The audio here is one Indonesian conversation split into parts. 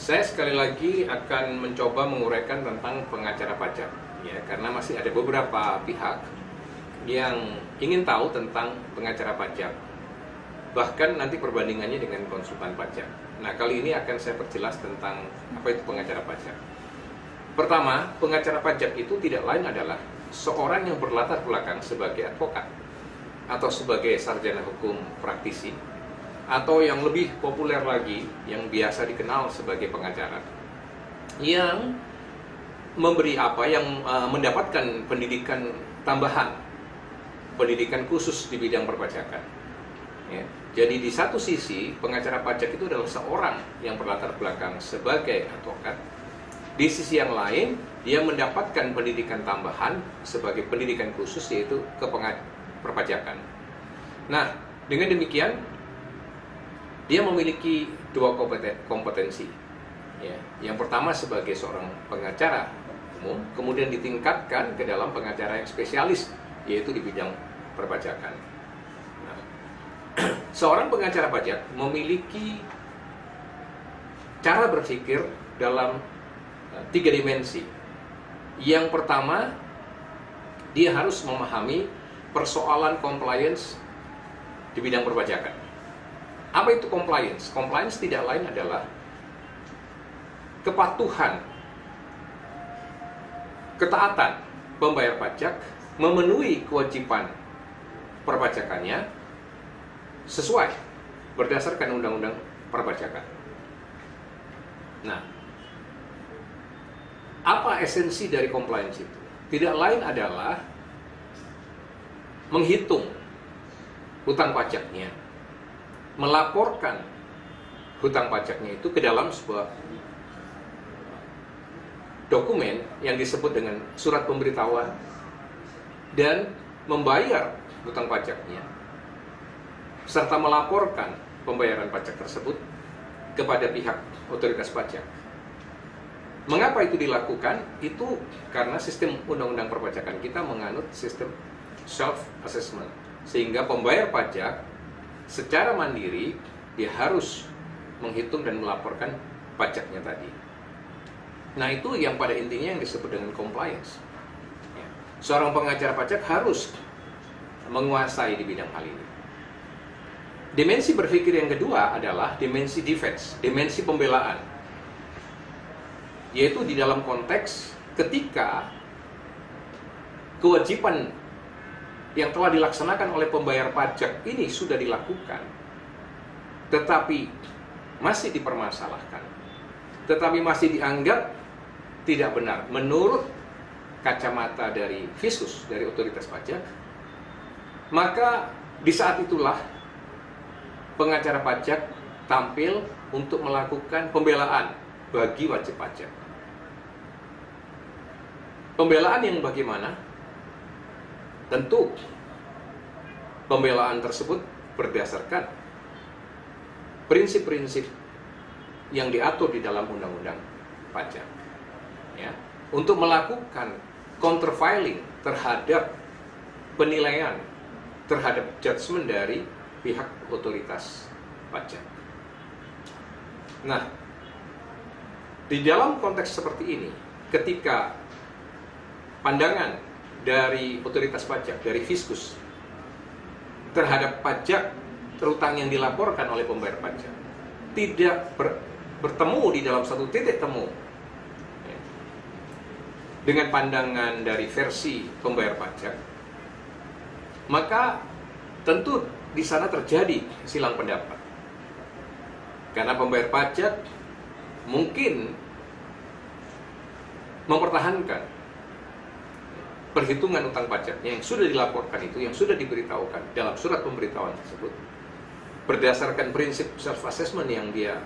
Saya sekali lagi akan mencoba menguraikan tentang pengacara pajak, ya, karena masih ada beberapa pihak yang ingin tahu tentang pengacara pajak, bahkan nanti perbandingannya dengan konsultan pajak. Nah, kali ini akan saya perjelas tentang apa itu pengacara pajak. Pertama, pengacara pajak itu tidak lain adalah seorang yang berlatar belakang sebagai advokat atau sebagai sarjana hukum praktisi, atau yang lebih populer lagi, yang biasa dikenal sebagai pengacara, yang mendapatkan pendidikan tambahan, pendidikan khusus di bidang perpajakan. Ya. Jadi di satu sisi, pengacara pajak itu adalah seorang yang berlatar belakang sebagai advokat. Di sisi yang lain, dia mendapatkan pendidikan tambahan sebagai pendidikan khusus, yaitu perpajakan. Nah, dengan demikian, dia memiliki dua kompetensi. Ya. Yang pertama sebagai seorang pengacara umum, kemudian ditingkatkan ke dalam pengacara yang spesialis, yaitu di bidang perpajakan. Nah, seorang pengacara pajak memiliki cara berpikir dalam tiga dimensi. Yang pertama, dia harus memahami persoalan compliance di bidang perpajakan. Apa itu compliance? Compliance tidak lain adalah kepatuhan, ketaatan pembayar pajak memenuhi kewajiban perpajakannya sesuai berdasarkan undang-undang perpajakan. Nah, apa esensi dari compliance itu? Tidak lain adalah menghitung hutang pajaknya, melaporkan hutang pajaknya itu ke dalam sebuah dokumen yang disebut dengan surat pemberitahuan, dan membayar hutang pajaknya serta melaporkan pembayaran pajak tersebut kepada pihak otoritas pajak. Mengapa itu dilakukan? Itu karena sistem undang-undang perpajakan kita menganut sistem self-assessment, sehingga pembayar pajak secara mandiri dia harus menghitung dan melaporkan pajaknya tadi. Nah, itu yang pada intinya yang disebut dengan compliance. Ya. Seorang pengacara pajak harus menguasai di bidang hal ini. Dimensi berpikir yang kedua adalah dimensi defense, dimensi pembelaan. Yaitu di dalam konteks ketika kewajiban yang telah dilaksanakan oleh pembayar pajak ini sudah dilakukan, tetapi masih dipermasalahkan, tetapi masih dianggap tidak benar menurut kacamata dari Fiskus, dari otoritas pajak, maka di saat itulah pengacara pajak tampil untuk melakukan pembelaan bagi wajib pajak. Pembelaan yang bagaimana? Tentu pembelaan tersebut berdasarkan prinsip-prinsip yang diatur di dalam undang-undang pajak. Ya, untuk melakukan countervailing terhadap penilaian, terhadap judgement dari pihak otoritas pajak. Nah, di dalam konteks seperti ini, ketika pandangan dari otoritas pajak, dari Fiskus terhadap pajak terutang yang dilaporkan oleh pembayar pajak tidak bertemu di dalam satu titik temu dengan pandangan dari versi pembayar pajak, maka tentu di sana terjadi silang pendapat, karena pembayar pajak mungkin mempertahankan perhitungan utang pajaknya yang sudah dilaporkan itu, yang sudah diberitahukan dalam surat pemberitahuan tersebut, berdasarkan prinsip self-assessment yang dia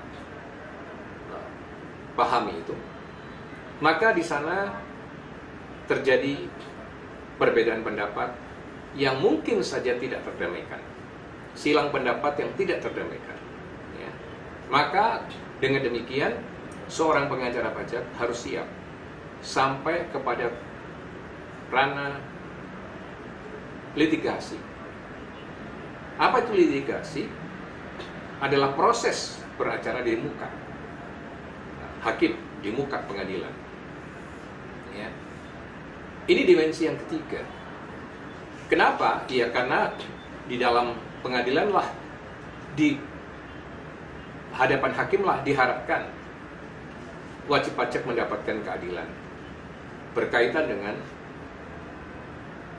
pahami itu. Maka di sana terjadi perbedaan pendapat yang mungkin saja tidak terdamaikan, silang pendapat yang tidak terdamaikan. Ya. Maka dengan demikian, seorang pengacara pajak harus siap sampai kepada ranah litigasi. Apa itu litigasi? Adalah proses beracara di muka. hakim di muka pengadilan. Ya. Ini dimensi yang ketiga. Kenapa? Ya karena di dalam pengadilan lah, di hadapan hakim lah diharapkan wajib pajak mendapatkan keadilan berkaitan dengan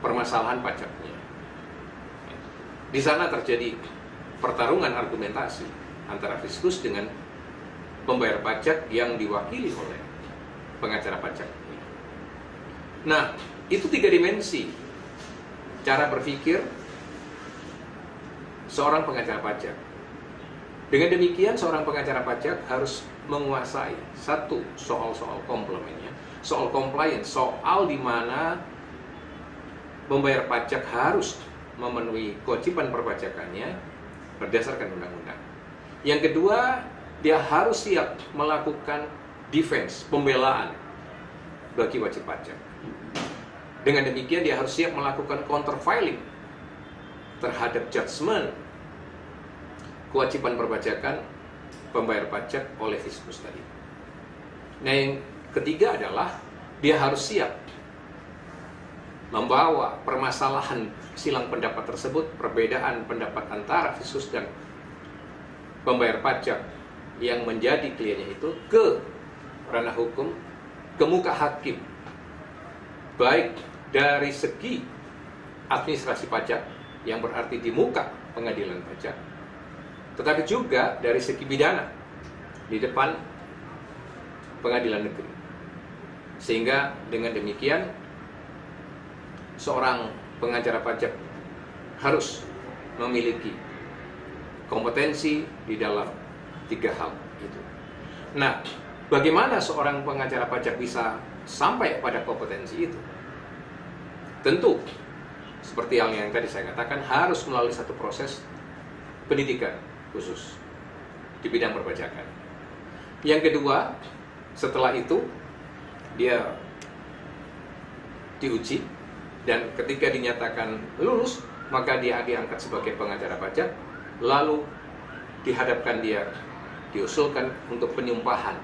permasalahan pajaknya. Di sana terjadi pertarungan argumentasi antara fiskus dengan pembayar pajak yang diwakili oleh pengacara pajak. Nah, itu 3 dimensi cara berpikir seorang pengacara pajak. Dengan demikian, seorang pengacara pajak harus menguasai satu soal-soal komplemennya, soal compliance, soal di mana membayar pajak harus memenuhi kewajiban perpajakannya berdasarkan undang-undang. Yang kedua, dia harus siap melakukan defense, pembelaan bagi wajib pajak. Dengan demikian, dia harus siap melakukan counterfiling terhadap judgment kewajiban perpajakan pembayar pajak oleh fiskus tadi. Nah, yang ketiga adalah dia harus siap membawa permasalahan silang pendapat tersebut, perbedaan pendapat antara fiskus dan pembayar pajak yang menjadi kliennya itu ke ranah hukum, ke muka hakim, baik dari segi administrasi pajak yang berarti di muka pengadilan pajak, tetapi juga dari segi pidana di depan pengadilan negeri. Sehingga dengan demikian seorang pengacara pajak harus memiliki kompetensi di dalam 3 hal itu. Nah, bagaimana seorang pengacara pajak bisa sampai pada kompetensi itu? Tentu, seperti yang tadi saya katakan, harus melalui satu proses pendidikan khusus di bidang perpajakan. Yang kedua, setelah itu dia diuji, dan ketika dinyatakan lulus, maka dia diangkat sebagai pengacara pajak, lalu dihadapkan dia, diusulkan untuk penyumpahan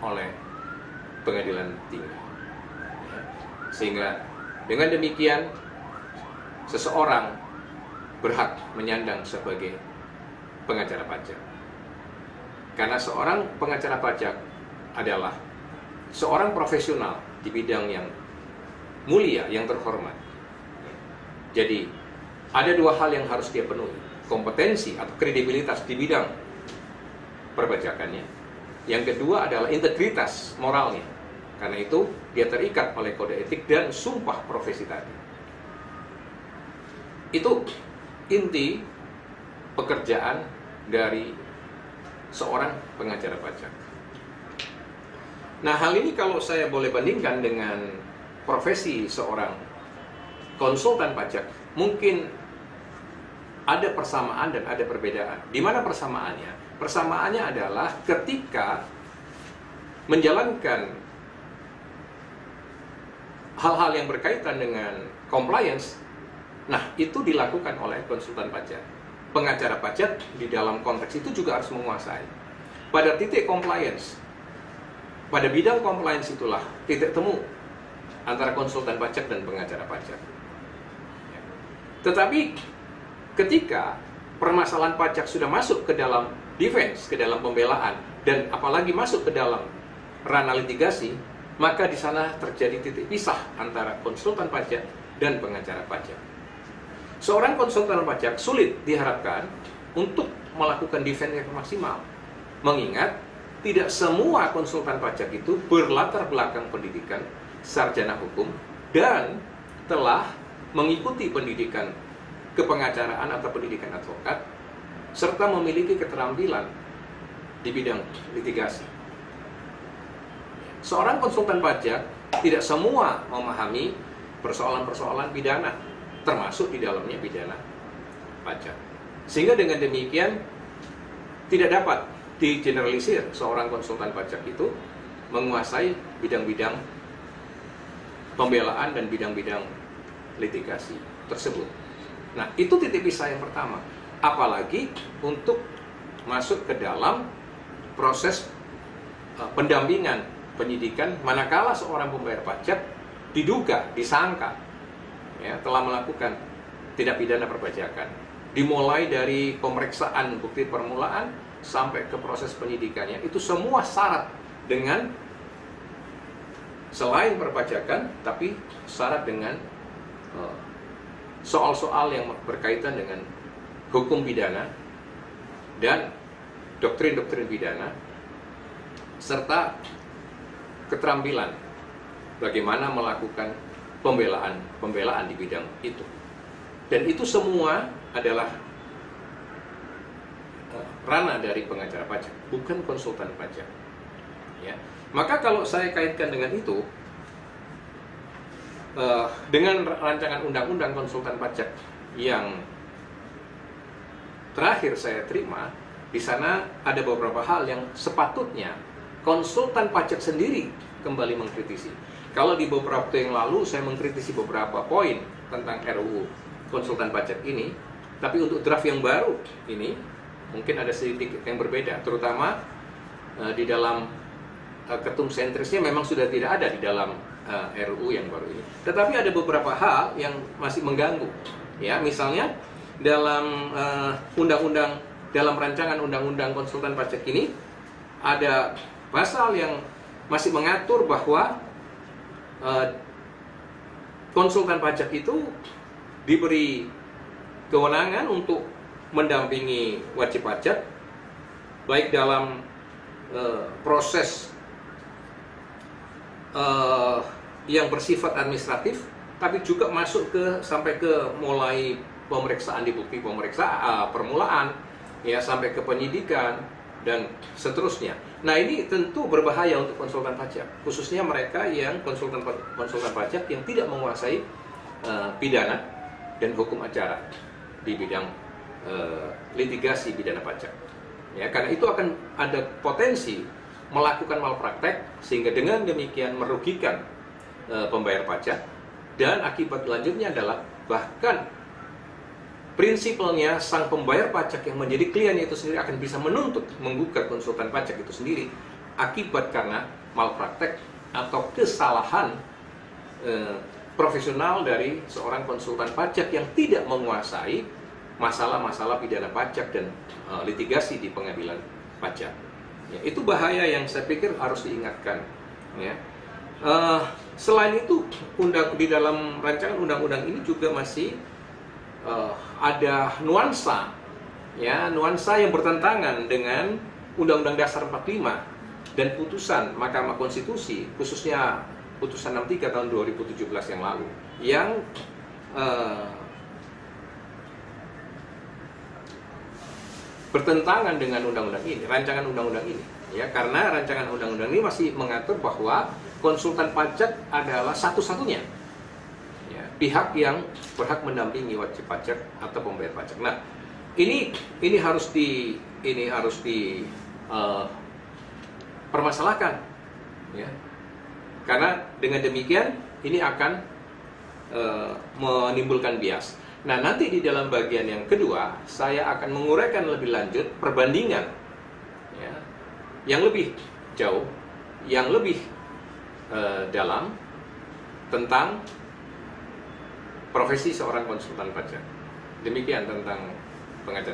oleh pengadilan tinggi. Sehingga dengan demikian seseorang berhak menyandang sebagai pengacara pajak. Karena seorang pengacara pajak adalah seorang profesional di bidang yang mulia, yang terhormat. Jadi, ada 2 hal yang harus dia penuhi. Kompetensi atau kredibilitas di bidang perpajakannya. Yang kedua adalah integritas moralnya. Karena itu, dia terikat oleh kode etik dan sumpah profesi tadi. Itu inti pekerjaan dari seorang pengacara pajak. Nah, hal ini kalau saya boleh bandingkan dengan profesi seorang konsultan pajak, mungkin ada persamaan dan ada perbedaan. Di mana persamaannya? Persamaannya adalah ketika menjalankan hal-hal yang berkaitan dengan compliance, nah itu dilakukan oleh konsultan pajak. Pengacara pajak di dalam konteks itu juga harus menguasai. Pada titik compliance, pada bidang compliance itulah titik temu antara konsultan pajak dan pengacara pajak. Tetapi ketika permasalahan pajak sudah masuk ke dalam defense, ke dalam pembelaan, dan apalagi masuk ke dalam ranah litigasi, maka di sana terjadi titik pisah antara konsultan pajak dan pengacara pajak. Seorang konsultan pajak sulit diharapkan untuk melakukan defense yang maksimal, mengingat tidak semua konsultan pajak itu berlatar belakang pendidikan sarjana hukum dan telah mengikuti pendidikan kepengacaraan atau pendidikan advokat, serta memiliki keterampilan di bidang litigasi. Seorang konsultan pajak tidak semua memahami persoalan-persoalan pidana, termasuk di dalamnya pidana pajak. Sehingga dengan demikian tidak dapat digeneralisir seorang konsultan pajak itu menguasai bidang-bidang pembelaan dan bidang-bidang litigasi tersebut. Nah, itu titik pisah yang pertama. Apalagi untuk masuk ke dalam proses pendampingan penyidikan manakala seorang pembayar pajak diduga, disangka ya, telah melakukan tindak pidana perpajakan. Dimulai dari pemeriksaan bukti permulaan sampai ke proses penyidikannya, itu semua syarat dengan selain perpajakan, tapi syarat dengan soal-soal yang berkaitan dengan hukum pidana dan doktrin-doktrin pidana, serta keterampilan bagaimana melakukan pembelaan di bidang itu. Dan itu semua adalah ranah dari pengacara pajak, bukan konsultan pajak. Ya. Maka kalau saya kaitkan dengan itu, dengan rancangan undang-undang konsultan pajak yang terakhir saya terima, di sana ada beberapa hal yang sepatutnya konsultan pajak sendiri kembali mengkritisi. Kalau di beberapa waktu yang lalu saya mengkritisi beberapa poin tentang RUU konsultan pajak ini, tapi untuk draft yang baru ini mungkin ada sedikit yang berbeda, terutama di dalam ketum sentrisnya memang sudah tidak ada di dalam RUU yang baru ini. Tetapi ada beberapa hal yang masih mengganggu. Ya, misalnya dalam dalam rancangan undang-undang konsultan pajak ini ada pasal yang masih mengatur bahwa konsultan pajak itu diberi kewenangan untuk mendampingi wajib pajak baik dalam proses yang bersifat administratif, tapi juga masuk sampai ke mulai pemeriksaan di bukti pemeriksaan permulaan, ya, sampai ke penyidikan dan seterusnya. Nah, ini tentu berbahaya untuk konsultan pajak, khususnya mereka yang konsultan pajak yang tidak menguasai pidana dan hukum acara di bidang litigasi pidana pajak. Ya, karena itu akan ada potensi melakukan malpraktek sehingga dengan demikian merugikan pembayar pajak, dan akibat selanjutnya adalah bahkan prinsipalnya sang pembayar pajak yang menjadi klien itu sendiri akan bisa menuntut menggugat konsultan pajak itu sendiri akibat karena malpraktek atau kesalahan profesional dari seorang konsultan pajak yang tidak menguasai masalah-masalah pidana pajak dan litigasi di pengadilan pajak. Ya, itu bahaya yang saya pikir harus diingatkan. Ya. Selain itu, di dalam rancangan undang-undang ini juga masih ada nuansa, ya, nuansa yang bertentangan dengan Undang-Undang Dasar 45 dan putusan Mahkamah Konstitusi, khususnya putusan 63 tahun 2017 yang lalu, yang bertentangan dengan undang-undang ini, rancangan undang-undang ini, ya, karena rancangan undang-undang ini masih mengatur bahwa konsultan pajak adalah satu-satunya, ya, pihak yang berhak mendampingi wajib pajak atau pembayar pajak. Nah, ini harus permasalahkan, ya, karena dengan demikian ini akan menimbulkan bias. Nah, nanti di dalam bagian yang kedua saya akan menguraikan lebih lanjut perbandingan, ya, yang lebih jauh, yang lebih dalam tentang profesi seorang konsultan pajak. Demikian tentang pengacara